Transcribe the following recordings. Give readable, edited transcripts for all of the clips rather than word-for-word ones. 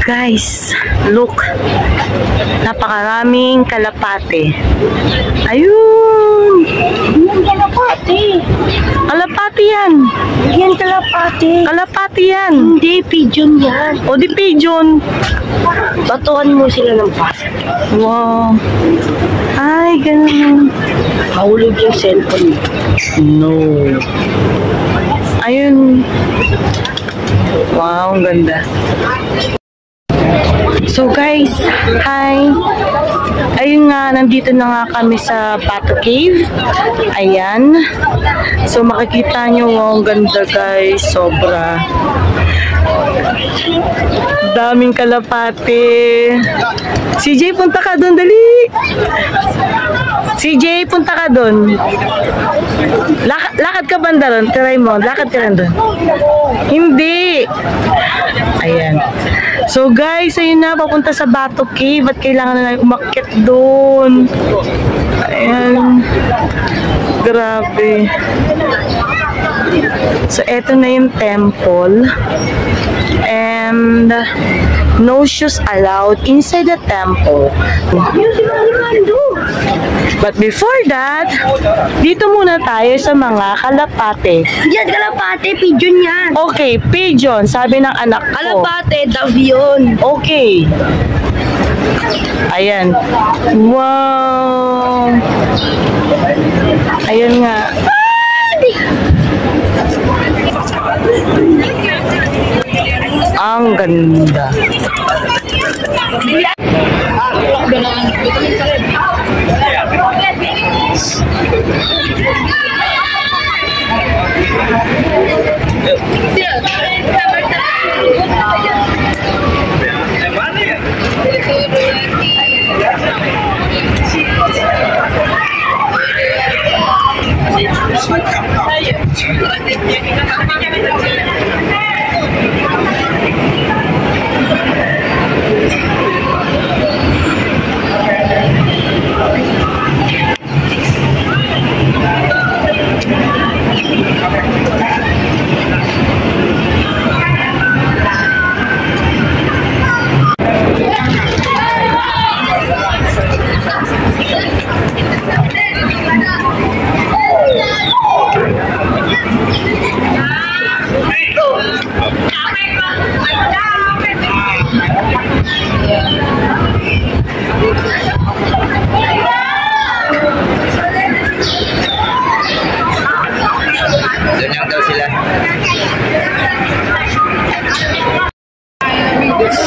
Guys, look. Napakaraming kalapate. Ayun. Yan kalapate. Kalapate yan. Yan kalapate. Kalapate yan. Hindi, pigeon yan. O di pigeon. Batuhan mo sila ng basa. Wow. Ay, ganun. Mahulog yung cellphone. No. Ayun. Wow, ang ganda. So guys, hi. Ayun nga, nandito na nga kami sa Bato Cave. Ayan. So makikita nyo, wow, ang ganda guys. Sobra. Daming kalapate. CJ, punta ka doon, dali. CJ, punta ka doon. Lakad ka banda ron. Try mo. Lakad ka rin doon. Hindi. Ayan. So guys, ayun na. Papunta sa Bato Cave. At kailangan na natin umakyat doon. Ayan. Grabe. So eto na yung temple. And no shoes allowed inside the temple. But before that, dito muna tayo sa mga kalapate. Yan kalapate, pigeon yan. Okay, pigeon, sabi ng anak ko. Kalapate, dove yun. Okay. Ayan. Wow. Ayan nga. Ang ganda.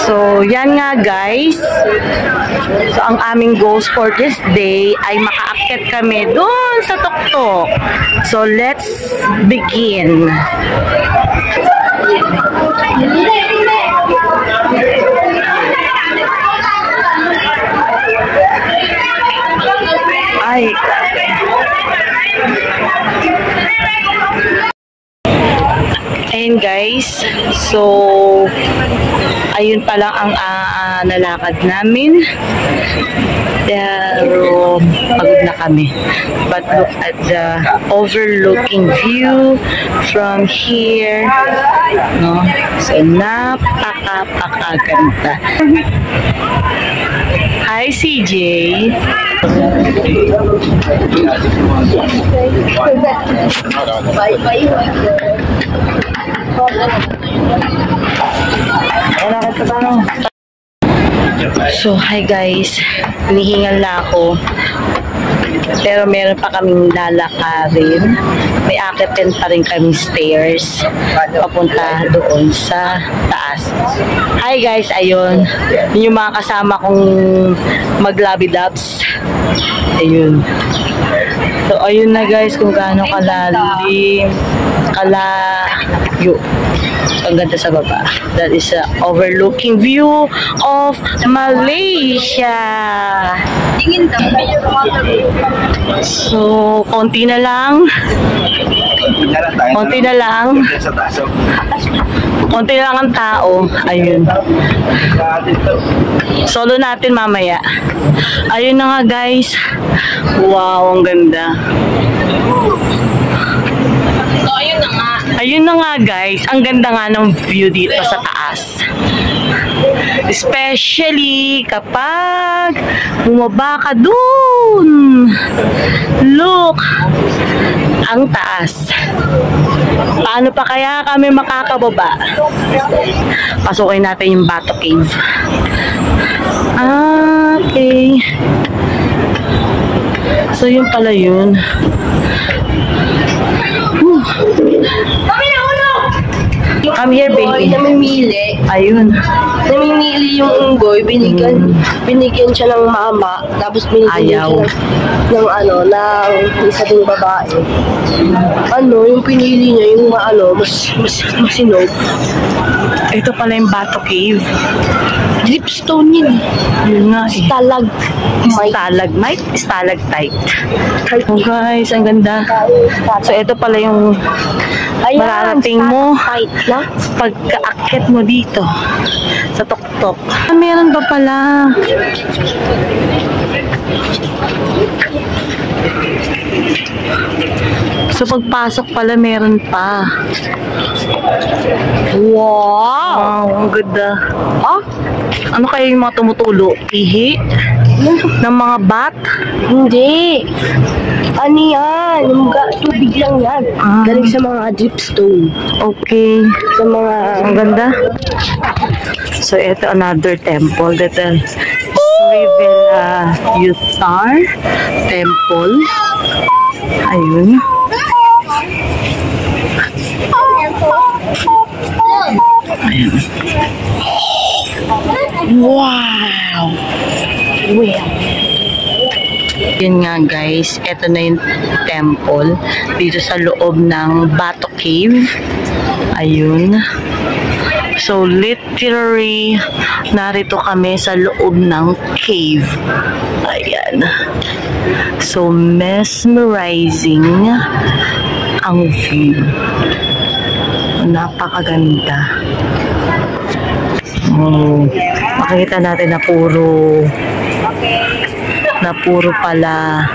So, yan nga guys. So, ang aming goals for this day ay makaakyat kami doon sa tuktok. So, let's begin. Ay, ayun guys, so ayun pa lang ang nalakad namin, pero pagod na kami. But look at the overlooking view from here, no? So napakaganda. Hi CJ. So, hi guys. Hinihingal na ako. Pero meron pa kaming lalakarin. May akitin pa rin kaming stairs papunta doon sa taas. Hi guys, ayun. Yun yung mga kasama kong mag-lobby-dubs. Ayun. So, ayun na guys kung gaano kalalim, kalayo. So, ang ganda sa baba. That is a overlooking view of Malaysia. Tingin daw. So, konti na lang. Konti na lang. Konti na lang ang tao. Ayun. Solo natin mamaya. Ayun na nga guys. Wow, ang ganda. So, ayun na nga. Ayun na nga guys. Ang ganda nga ng view dito sa taas. Especially kapag bumaba ka dun. Look! Ang taas. Paano pa kaya kami makakababa? Pasukin natin yung Bato Cave. Okay. So yun pala yun. Come here, baby. Namimili. Ayun. Namimili yung unggoy. Binigyan siya ng mama. Tapos binigyan Ayaw. siya ng isa ding babae. Yung pinili niya, yung mas masinog. Ito pala yung Bato Cave. Dripstone yun. Yun nga eh. Stalagmite. Stalactite. Oh guys, ang ganda. So ito pala yung mararating mo pagka-akit mo dito sa tuktok. Meron ba pala? So pagpasok pala meron pa. Wow! Ang ganda. Ano kaya yung mga tumutulo? Ihi? Ng mga bat? Hindi. Ano yan? Tubig lang yan. Galing sa mga dripstone. Okay. Sa mga... Ang ganda. So, ito another temple. Ito Rivela Yuthar Temple. Ayun. Ayun. Wow! Yun nga guys, ito na yung temple dito sa loob ng Bato Cave. Ayun. So literally narito kami sa loob ng cave. Ayan. So mesmerizing ang view. Napakaganda. Makikita natin na puro pala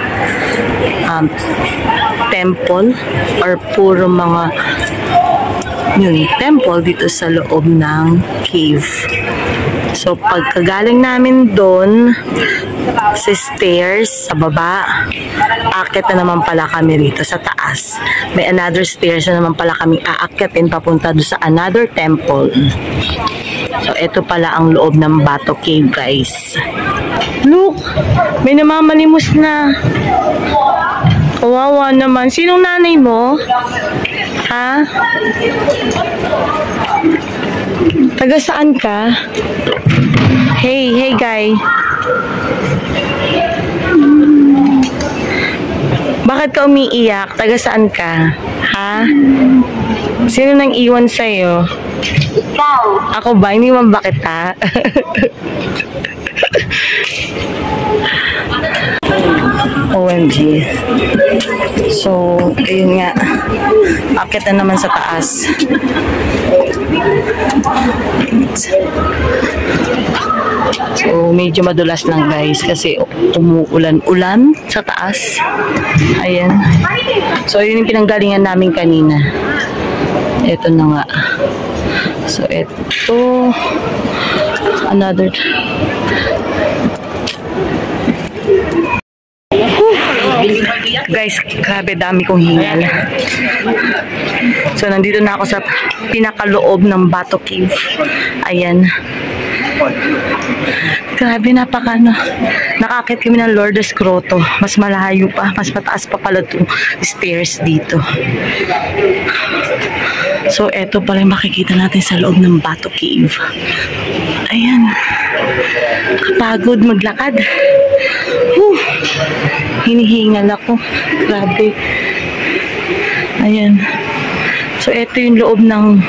temple or puro mga temple dito sa loob ng cave. So pagkagaling namin doon sa stairs sa baba, aakyat na naman pala kami rito sa taas. May another stairs na naman pala kami aakyatin papunta doon sa another temple. So ito pala ang loob ng Bato Cave guys. Look! May namamalimos na. Kawawa naman. Sinong nanay mo? Ha? Taga saan ka? Hey guy. Bakit ka umiiyak? Taga saan ka? Ha? Sino nang iwan sa'yo? Ikaw. Ako ba? Hindi man ba kita? OMG. So, ayun nga. Akit na naman sa taas. So, medyo madulas lang guys kasi umuulan-ulan sa taas. Ayan. So, yun yung pinanggalingan namin kanina. Ito na nga. So, ito another guys, grabe dami kong hingal. So, nandito na ako sa pinakaloob ng Bato Cave. Ayan. Grabe, nakakit kami ng Lourdes Grotto. Mas malayo pa, mas mataas pa pala itong stairs dito. So, eto pala yung makikita natin sa loob ng Bato Cave. Ayan. Kapagod maglakad. Hinihingal ako. Grabe. Ayan. So, ito yung loob ng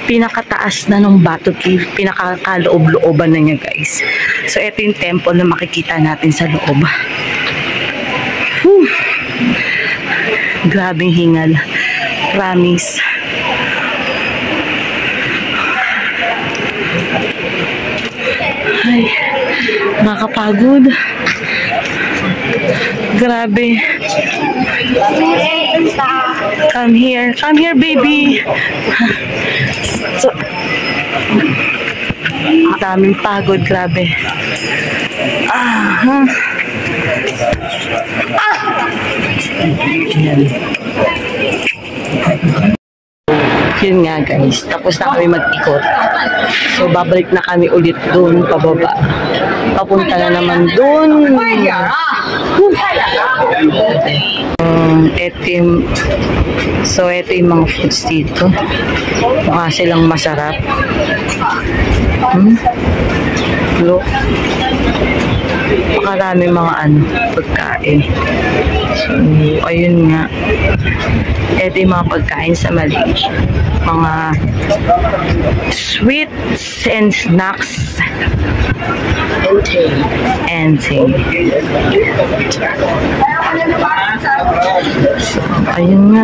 pinakataas na ng Bato Cave. Pinakakaloob-looban na niya, guys. So, ito yung temple na makikita natin sa loob. Whew. Grabing hingal. Promise. Ay, nakakapagod. Grabe. Come here. Come here, baby. So, daming pagod. Grabe. Ah. Yan. Yun nga, guys. Tapos na kami mag-ikot. So, babalik na kami ulit doon, pababa. Papunta na naman doon. Ito yung mga foods dito. Mukha silang masarap. Look. Makarami mga pagkain. So, ayun nga. Ito yung mga pagkain sa Malaysia. Mga sweets and snacks. And tea. So, ayun nga.